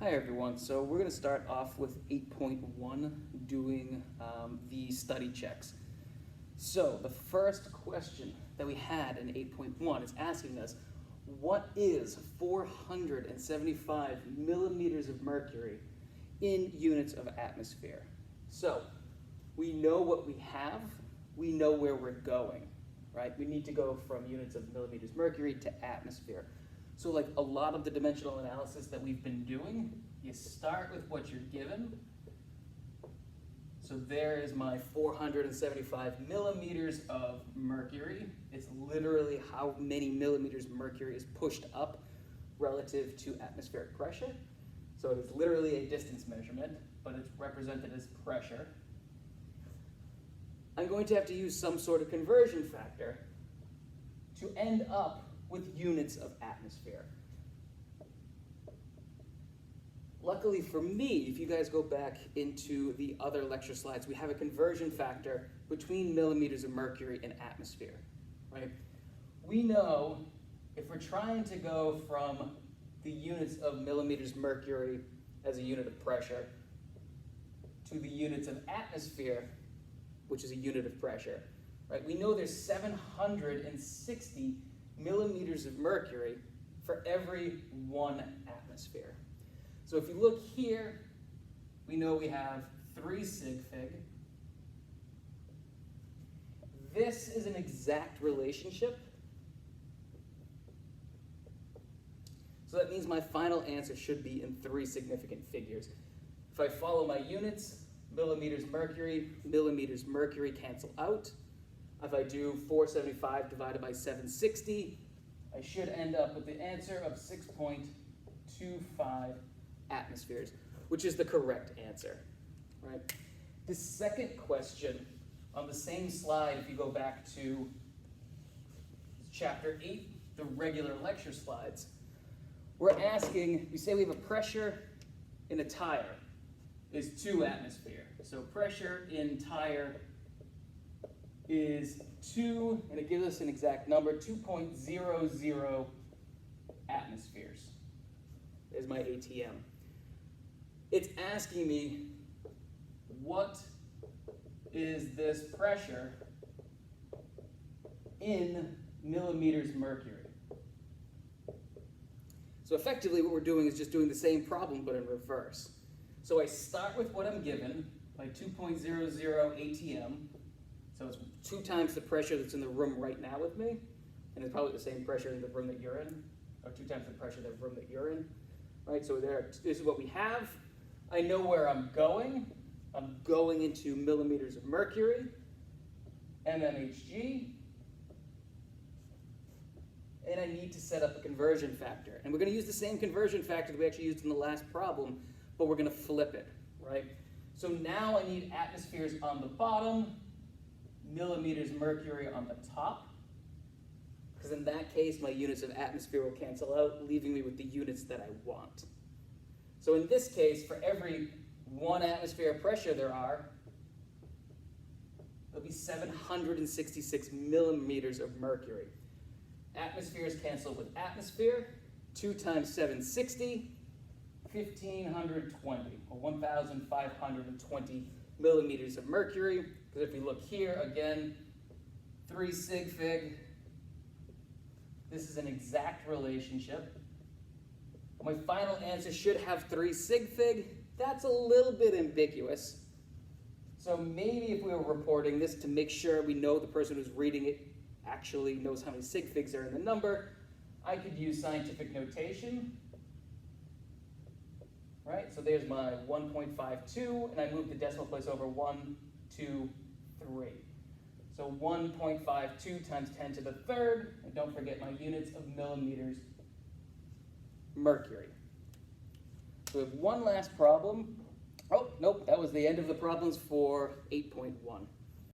Hi everyone, so we're going to start off with 8.1 doing the study checks. So the first question that we had in 8.1 is asking us, what is 475 millimeters of mercury in units of atmosphere? So we know what we have, we know where we're going, right? We need to go from units of millimeters mercury to atmosphere. So like a lot of the dimensional analysis that we've been doing, you start with what you're given. So there is my 475 millimeters of mercury. It's literally how many millimeters mercury is pushed up relative to atmospheric pressure. So it's literally a distance measurement, but it's represented as pressure. I'm going to have to use some sort of conversion factor to end up with units of atmosphere. Luckily for me, if you guys go back into the other lecture slides, we have a conversion factor between millimeters of mercury and atmosphere, right? We know if we're trying to go from the units of millimeters mercury as a unit of pressure to the units of atmosphere, which is a unit of pressure, right? We know there's 760 millimeters of mercury for every 1 atmosphere. So if you look here, we know we have 3 sig fig. This is an exact relationship. So that means my final answer should be in 3 significant figures. If I follow my units, millimeters mercury cancel out. If I do 475 divided by 760, I should end up with the answer of 6.25 atmospheres, which is the correct answer, right? The second question on the same slide, if you go back to chapter 8, the regular lecture slides, we're asking, we say we have a pressure in a tire is 2 atmosphere. So pressure in tire is 2, and it gives us an exact number, 2.00 atmospheres. There's my ATM. It's asking me, what is this pressure in millimeters mercury? So effectively what we're doing is just doing the same problem but in reverse. So I start with what I'm given, my 2.00 ATM. So it's 2 times the pressure that's in the room right now with me, and it's probably the same pressure in the room that you're in, or 2 times the pressure in the room that you're in, right? So this is what we have. I know where I'm going. I'm going into millimeters of mercury, mmHg, and I need to set up a conversion factor. And we're going to use the same conversion factor that we actually used in the last problem, but we're going to flip it, right? So now I need atmospheres on the bottom, millimeters mercury on the top, because in that case, my units of atmosphere will cancel out, leaving me with the units that I want. So in this case, for every 1 atmosphere of pressure there'll be 766 millimeters of mercury. Atmospheres cancel with atmosphere, 2 times 760, 1,520, or 1,520 millimeters of mercury. Because if we look here, again, 3 sig fig. This is an exact relationship. My final answer should have 3 sig fig. That's a little bit ambiguous. So maybe if we were reporting this to make sure we know the person who's reading it actually knows how many sig figs are in the number, I could use scientific notation. Right, so there's my 1.52, and I move the decimal place over 1, 2, 3. So 1.52 times 10 to the 3rd, and don't forget my units of millimeters mercury. So we have one last problem. Oh, nope, that was the end of the problems for 8.1.